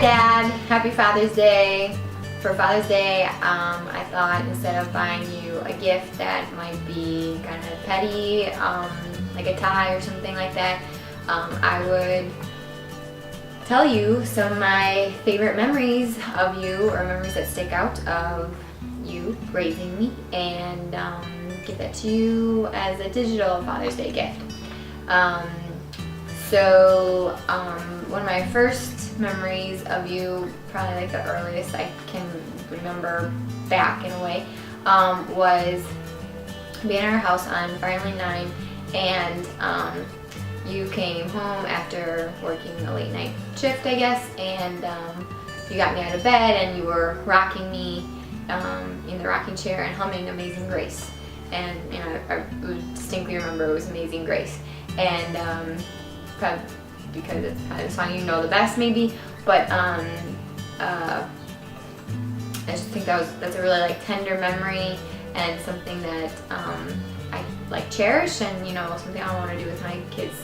Dad, happy Father's Day. For Father's Day, I thought instead of buying you a gift that might be kind of petty, like a tie or something like that, I would tell you some of my favorite memories of you, or memories that stick out of you raising me, and give that to you as a digital Father's Day gift. One of my first memories of you, probably like the earliest I can remember back in a way, was being at our house on Fire Lane 9, and you came home after working a late night shift, I guess, and you got me out of bed and you were rocking me in the rocking chair and humming Amazing Grace. And I distinctly remember it was Amazing Grace. And probably because it's kind of the song you know the best, maybe, but I just think that's a really like tender memory and something that I like cherish, and something I want to do with my kids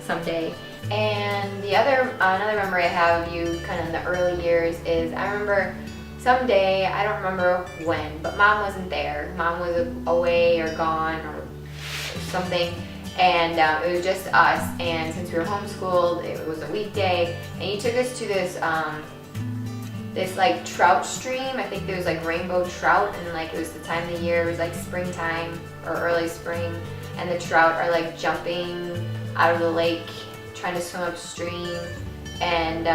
someday. And another memory I have of you kind of in the early years is I remember someday, I don't remember when, but Mom wasn't there. Mom was away or gone or something, and it was just us. And since we were homeschooled, it was a weekday, and you took us to this like trout stream. I think there was like rainbow trout, and like it was the time of the year. It was like springtime or early spring, and the trout are like jumping out of the lake, trying to swim upstream. And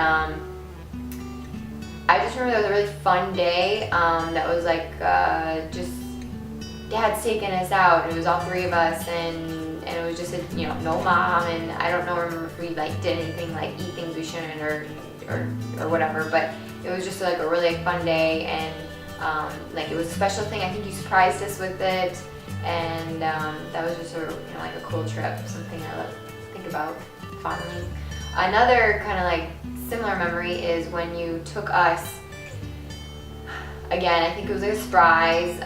I just remember that was a really fun day. That was like just Dad's taking us out, and it was all three of us, and it was just no Mom, and I don't remember if we like did anything like eat things we shouldn't or whatever, but it was just like a really fun day, and like it was a special thing. I think you surprised us with it, and that was just like a cool trip, something I think about fondly. Another kind of like similar memory is when you took us, again, I think it was like a surprise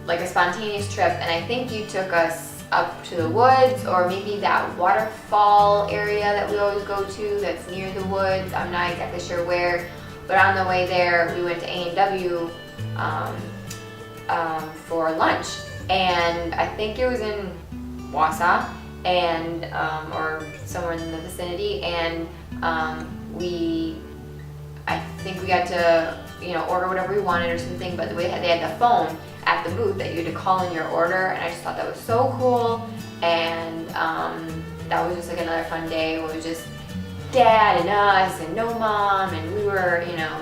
like a spontaneous trip, and I think you took us up to the woods, or maybe that waterfall area that we always go to that's near the woods. I'm not exactly sure where, but on the way there we went to A&W for lunch, and I think it was in Wausau, and or somewhere in the vicinity, and I think we got to order whatever we wanted or something, but they had the phone at the booth that you had to call in your order, and I just thought that was so cool. And that was just like another fun day where it was just Dad and us and no Mom, and we were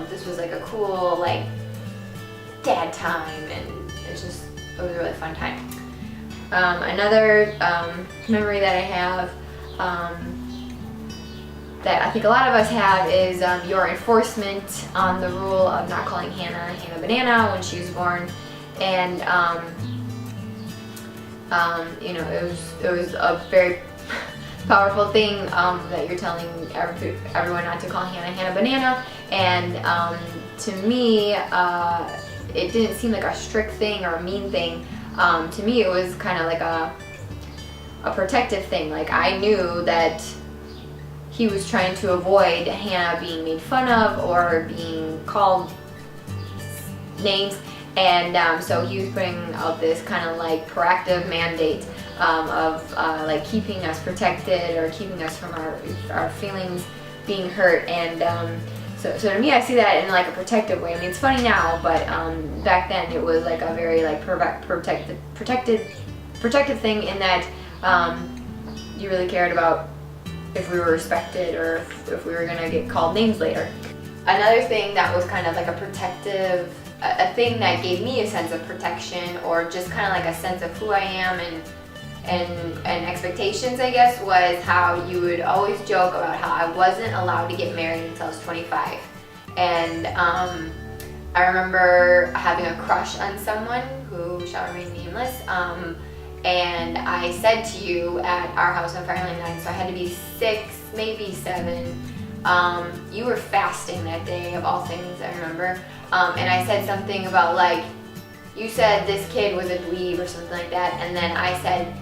this was like a cool like dad time, and it was a really fun time. Another memory that I have that I think a lot of us have is your enforcement on the rule of not calling Hannah Banana when she was born. And it was a very powerful thing that you're telling everyone not to call Hannah Banana. And to me, it didn't seem like a strict thing or a mean thing. To me, it was kind of like a protective thing. Like I knew that he was trying to avoid Hannah being made fun of or being called names, and so he was putting out this kind of like proactive mandate of like keeping us protected or keeping us from our feelings being hurt. And so to me, I see that in like a protective way. I mean, it's funny now, but back then it was like a very like protective thing, in that you really cared about if we were respected or if we were gonna get called names later. Another thing that was kind of like a thing that gave me a sense of protection, or just kind of like a sense of who I am and expectations, I guess, was how you would always joke about how I wasn't allowed to get married until I was 25. And I remember having a crush on someone who shall remain nameless, and I said to you at our house on Fire Lane 9, so I had to be 6, maybe 7. You were fasting that day, of all things, I remember. And I said something about like, you said this kid was a dweeb or something like that, and then I said,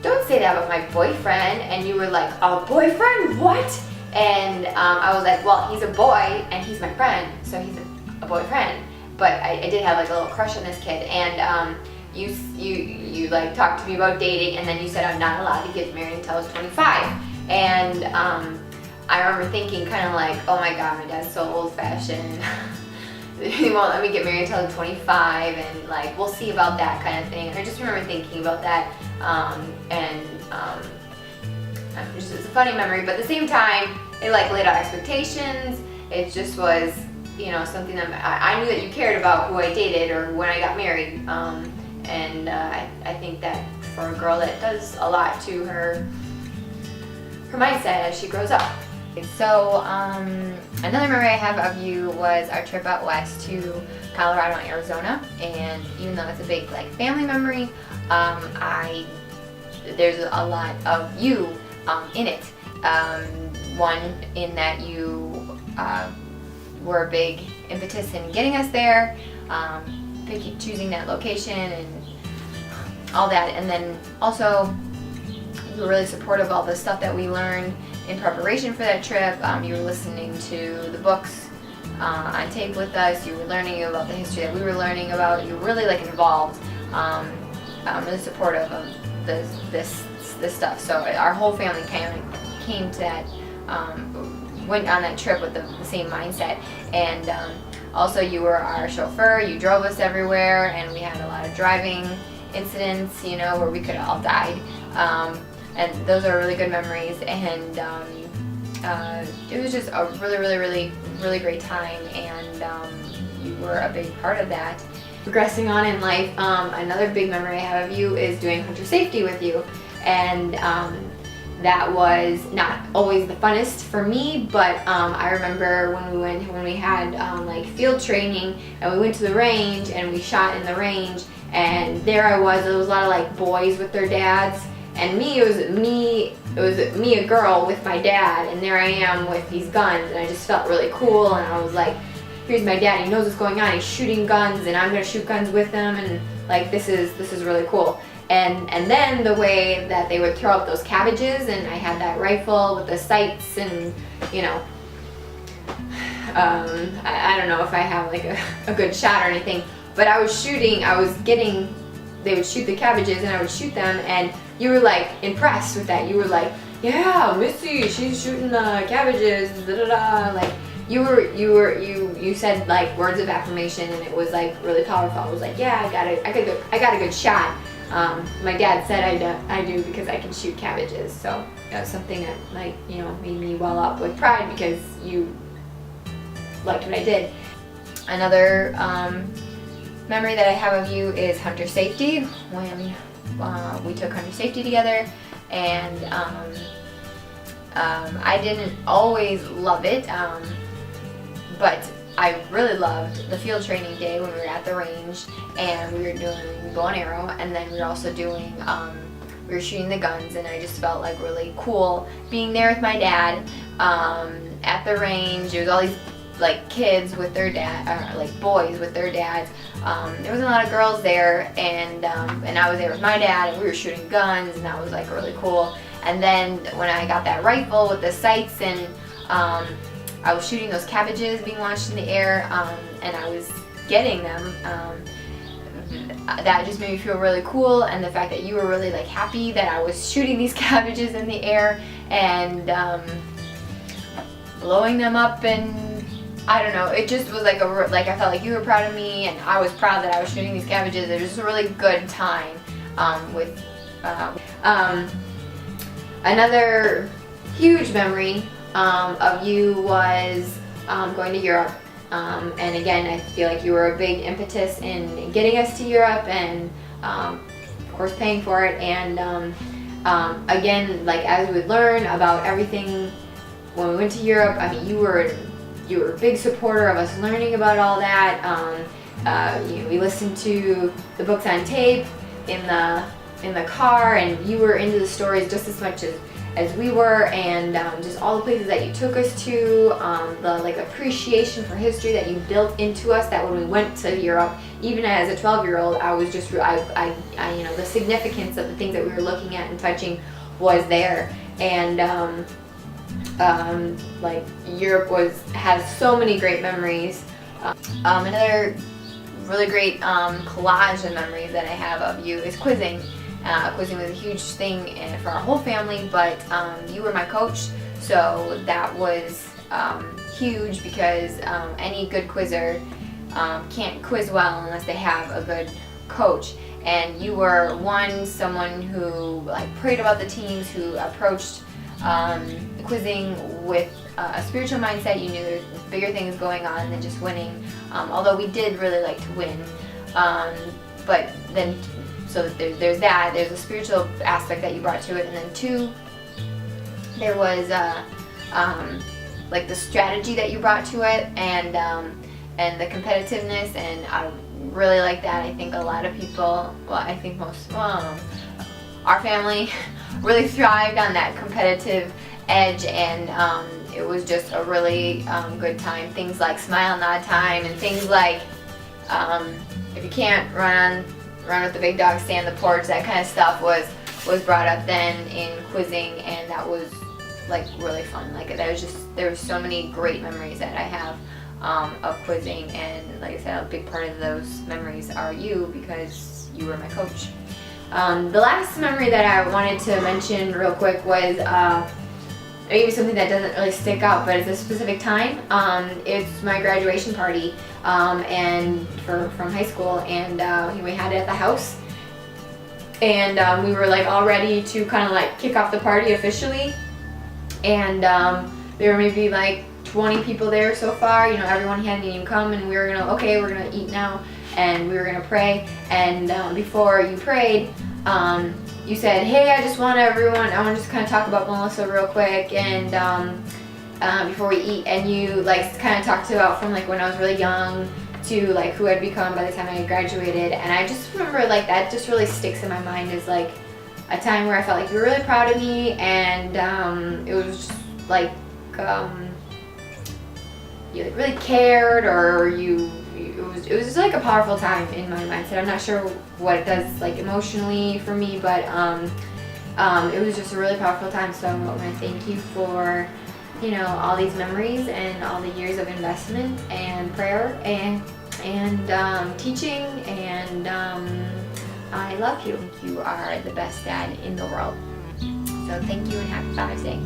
don't say that about my boyfriend. And you were like, a boyfriend? What? And I was like, well, he's a boy and he's my friend, so he's a boyfriend. But I did have like a little crush on this kid, and you like talked to me about dating, and then you said I'm not allowed to get married until I was 25. And I remember thinking kind of like, oh my god, my dad's so old-fashioned. He won't let me get married until I'm 25, and like, we'll see about that kind of thing. And I just remember thinking about that, it's a funny memory, but at the same time, it like laid out expectations. It just was, you know, something that I knew that you cared about who I dated or when I got married. I think that for a girl, that does a lot to her mindset as she grows up. So another memory I have of you was our trip out west to Colorado and Arizona, and even though it's a big like family memory, there's a lot of you in it. One, in that you were a big impetus in getting us there, choosing that location and all that, and then also you were really supportive of all the stuff that we learned in preparation for that trip. You were listening to the books on tape with us. You were learning about the history that we were learning about. You were really like involved, really supportive of this stuff. So our whole family came to that, went on that trip with the same mindset. And also you were our chauffeur. You drove us everywhere, and we had a lot of driving incidents, you know, where we could have all died. And those are really good memories, and it was just a really great time, and you were a big part of that. Progressing on in life, another big memory I have of you is doing hunter safety with you, and that was not always the funnest for me, but I remember when we had like field training, and we went to the range and we shot in the range, and there I was. There was a lot of like boys with their dads. And it was me, a girl with my dad, and there I am with these guns, and I just felt really cool, and I was like, here's my dad, he knows what's going on, he's shooting guns, and I'm gonna shoot guns with him, and like, this is really cool. And then the way that they would throw up those cabbages, and I had that rifle with the sights, and you know, I don't know if I have like a good shot or anything, but they would shoot the cabbages, and I would shoot them, and you were like impressed with that. You were like, yeah, Missy, she's shooting the cabbages, da da da. Like you said like words of affirmation, and it was like really powerful. I was like, yeah, I got a good shot. My dad said I do because I can shoot cabbages. So that was something that like, you know, made me well up with pride because you liked what I did. Another memory that I have of you is hunter safety, when we took hunter safety together, and I didn't always love it, but I really loved the field training day when we were at the range, and we were doing bow and arrow, and then we were also doing, we were shooting the guns, and I just felt like really cool being there with my dad at the range. There was all these like kids with their dad, or like boys with their dads. There wasn't a lot of girls there, and I was there with my dad, and we were shooting guns, and that was like really cool. And then when I got that rifle with the sights, and I was shooting those cabbages being launched in the air, and I was getting them, that just made me feel really cool. And the fact that you were really like happy that I was shooting these cabbages in the air and blowing them up, and I don't know, it just was like I felt like you were proud of me, and I was proud that I was shooting these cabbages. It was just a really good time with another huge memory of you was going to Europe, and again, I feel like you were a big impetus in getting us to Europe, and of course paying for it. And again, like as we would learn about everything when we went to Europe, I mean, you were a big supporter of us learning about all that. We listened to the books on tape in the car, and you were into the stories just as much as we were, and just all the places that you took us to, the like appreciation for history that you built into us, that when we went to Europe, even as a 12-year-old, I was just, I you know, the significance of the things that we were looking at and touching was there. And like Europe has so many great memories. Another really great collage of memories that I have of you is quizzing. Quizzing was a huge thing for our whole family, but you were my coach, so that was huge, because any good quizzer can't quiz well unless they have a good coach. And you were someone who like prayed about the teams, who approached quizzing with a spiritual mindset. You knew there's bigger things going on than just winning, although we did really like to win, but then so there's a spiritual aspect that you brought to it, and then two, there was like the strategy that you brought to it, and the competitiveness, and I really like that. I think a lot of people, well, I think most, our family really thrived on that competitive edge, and it was just a really good time. Things like smile nod time, and things like if you can't run with the big dog, stay on the porch, that kind of stuff was brought up then in quizzing, and that was like really fun. Like there was so many great memories that I have of quizzing, and like I said, a big part of those memories are you, because you were my coach. The last memory that I wanted to mention real quick was maybe something that doesn't really stick out, but it's a specific time. It's my graduation party, and from high school, and we had it at the house, and we were like all ready to kind of like kick off the party officially, and there were maybe like 20 people there so far. You know, everyone hadn't even come, and we were gonna eat now, and we were gonna pray. And before you prayed, you said, "Hey, I want to just kind of talk about Melissa real quick, and before we eat." And you like kind of talked about from like when I was really young to like who I'd become by the time I graduated. And I just remember like that just really sticks in my mind as like a time where I felt like you were really proud of me, and it was just like you like really cared, or it was just like a powerful time in my mindset. I'm not sure what it does like emotionally for me, but it was just a really powerful time. So I want to thank you for, you know, all these memories and all the years of investment and prayer and teaching, and I love you. You are the best dad in the world. So thank you, and happy Father's Day.